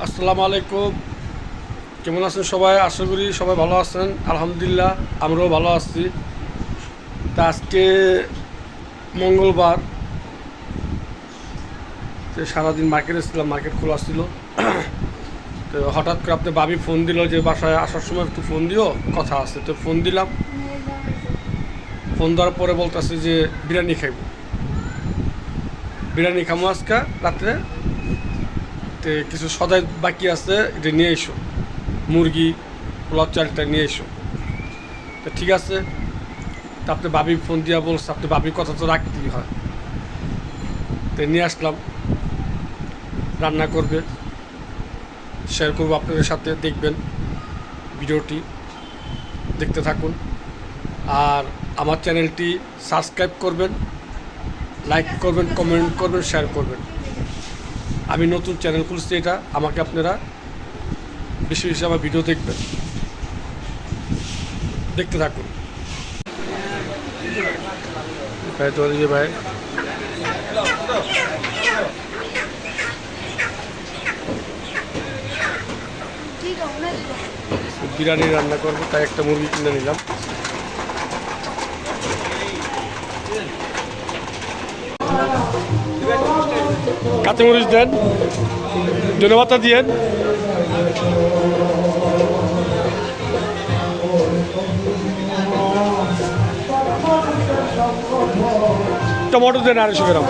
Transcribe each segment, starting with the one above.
আসসালামু আলাইকুম। কেমন আছেন সবাই? আশা করি সবাই ভালো আছেন। আলহামদুলিল্লাহ আমরাও ভালো আছি। তা আজকে মঙ্গলবার, তো সারাদিন মার্কেটে ছিলাম, মার্কেট খোলা ছিল। তো হঠাৎ করে আপনার ভাবি ফোন দিল যে বাসায় আসার সময় একটু ফোন দিও, কথা আছে। তো ফোন দিলাম, ফোন দেওয়ার পরে বলতেছে যে বিরিয়ানি খাইব, বিরিয়ানি খামো আজকে রাত্রে। তো কিছু সদাই বাকি আছে, এটা নিয়ে এসো, মুরগি পোলাও চালটা নিয়ে এসো। তো ঠিক আছে। তা আপনি ভাবি ফোন দিয়া বলছে, আপনি ভাবির কথা তো রাখতেই হয়। তো নিয়ে আসলাম, রান্না করবে, শেয়ার করবো আপনাদের সাথে। দেখবেন ভিডিওটি, দেখতে থাকুন। আর আমার চ্যানেলটি সাবস্ক্রাইব করবেন, লাইক করবেন, কমেন্ট করবেন, শেয়ার করবেন। আমি নতুন চ্যানেল খুলছি, এটা আমাকে আপনারা বেশি বেশি আমার ভিডিও দেখবেন, দেখতে থাকুন। ভাই চলে যে ভাই বিরিয়ানি রান্না করবো, তাই একটা মুরগি কিনে নিলাম। কাঁচামরিচ দেন, ধনেপাতা দিয়েন। টমেটো দেন 250 গ্রাম।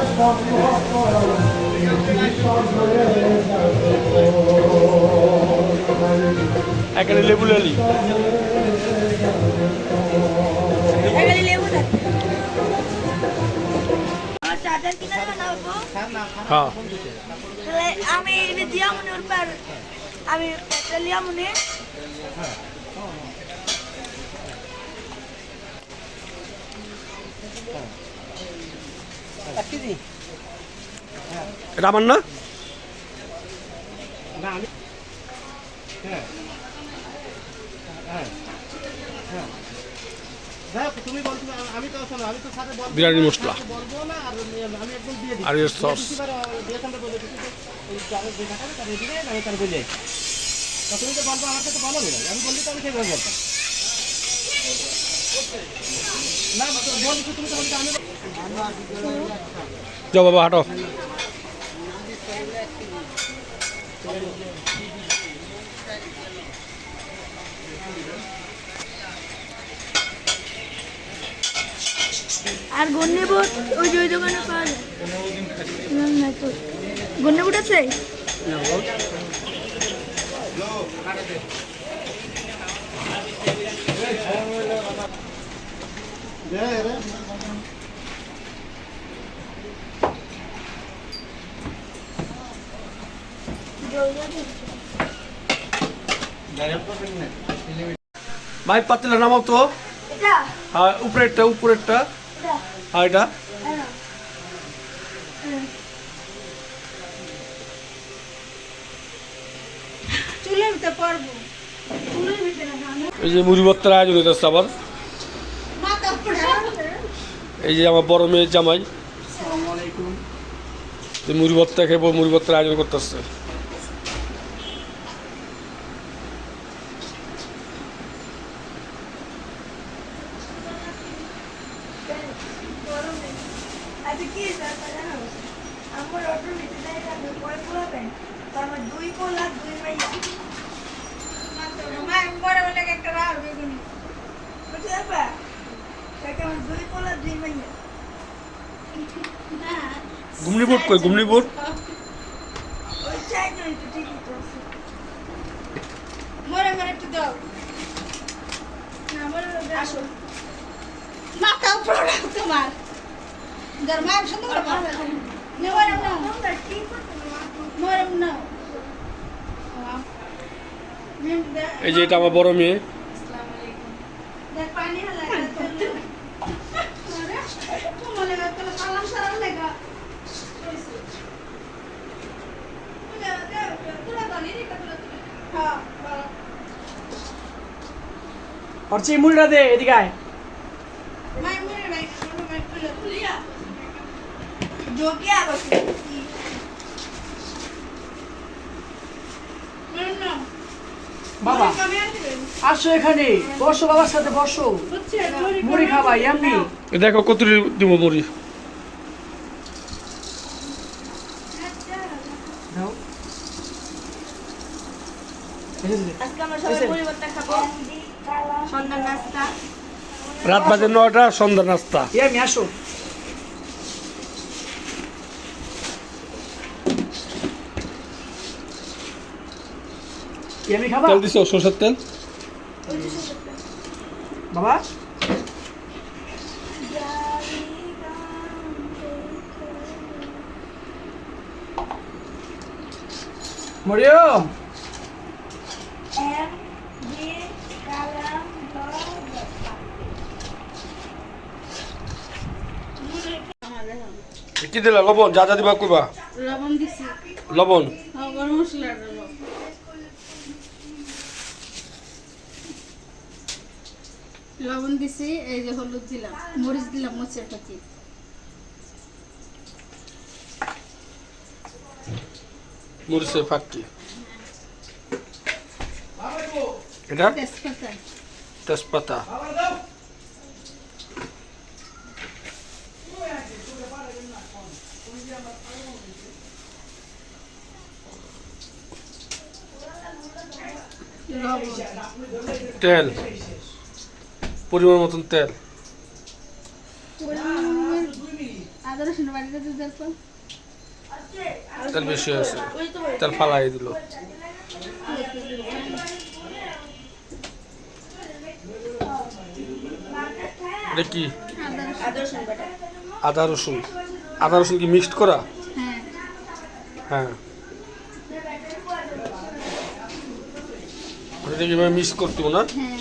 এখানে লেবু লেলি, হ্যাঁ আমি দিয়া মনে ওর পর আমি একটা লিয়া মনে এটা আমার না। বিরিয়ানি মশলা আর এর সস। যাও বাবা হাঁটো। আর গন্নে বোট ওই যে ওই দোকানে পাওয়া যায় না তো। গন্নে বোট আছে? ভাই পাতিলা নামাও তো। এটা হ্যাঁ উপরেরটা, উপরেরটা। এটা হ্যাঁ এটা চুলের ভিতরে পারবো, চুলের ভিতরে না। এই যে মুড়ি ভর্তার আয়োজন হইতেছে আবার। মাথা পড়ে এই যে আমার বড় মেয়ের জামাই, যে মুড়ি ভর্তা খেয়ে মুড়ি ভর্তার আয়োজন করতেছে। আচ্ছা কি ব্যাপার জানো? আমার অটো নিতে যাই আমি পরে পোলাবেন, তারপর 2 পোলা 2 মাইয়া মাত্র মা বড় বলে একটা রার বেগুনি বুঝতে পারবা? তাকে আমার 2 পোলা 2 মাইয়া না ঘুমনি বোট কই, ঘুমনি বোট? ওই চাই তো একটু ঠিকই তো আছে। মরে মরে একটু দাও না, মরে আসো মাথা পড়া তোমার দরমার সুন্দর করে পাবে নে মরম না তোমরা কি করতে মরম না। এই যে এটা আমার বড় মেয়ে। আসসালামু আলাইকুম। দেখ পানি হলা আরে তোমালে তোলা সালাম সালাম লাগা তোলা দানি রে তোলা হ্যাঁ বলো অর্চি মুড়িটা দে এদিকে আয়। মাই মুড়ি ভাই শুনো মাই তুলিয়া जो क्या बस বাবা আসো এখানে বসো, বাবার সাথে বসো, মুড়ি খাবা এমনি। দেখো কত দিব মুড়ি। দাও। এই যে, আজকে আমরা সবাই মুড়ি ভর্তা খাবো সন্ধ্যার নাস্তা। রাত বাজে 9টা, সন্ধ্যা নাস্তা। আমি আসো। আমি খাবা তেল দিছো, সরষের তেল। বাবা? মরিয়ম কি দিলা? লবণ যা যা দিবা কইবা। লবণ দিছি, লবণ, গরম মশলা দেবো, লবণ দিছি, এই যে হলুদ দিলাম, মরিচ দিলাম, মরিচের পাতি, মরিচের ফাঁকি। এটা তেজপাতা, তেজপাতা। লবণ, তেল পরিমাণ মতন তেল। আদা রসুন বাড়িতে দিয়ে দেখো, তেল বেশি হয়েছে, তেল ফালাই দিল। এটা কি? আদা রসুন, আদা রসুন কি মিক্সড করা? হ্যাঁ, হ্যাঁ, এটা কিভাবে মিক্স করতে না? হ্যাঁ,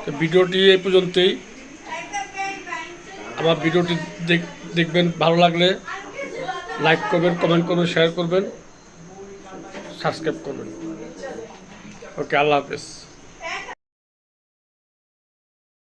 তো ভিডিওটি এই পর্যন্তই। আমার ভিডিওটি দেখবেন, ভালো লাগলে লাইক করবেন, কমেন্ট করবেন, শেয়ার করবেন, সাবস্ক্রাইব করবেন। ওকে, আল্লাহ হাফেজ।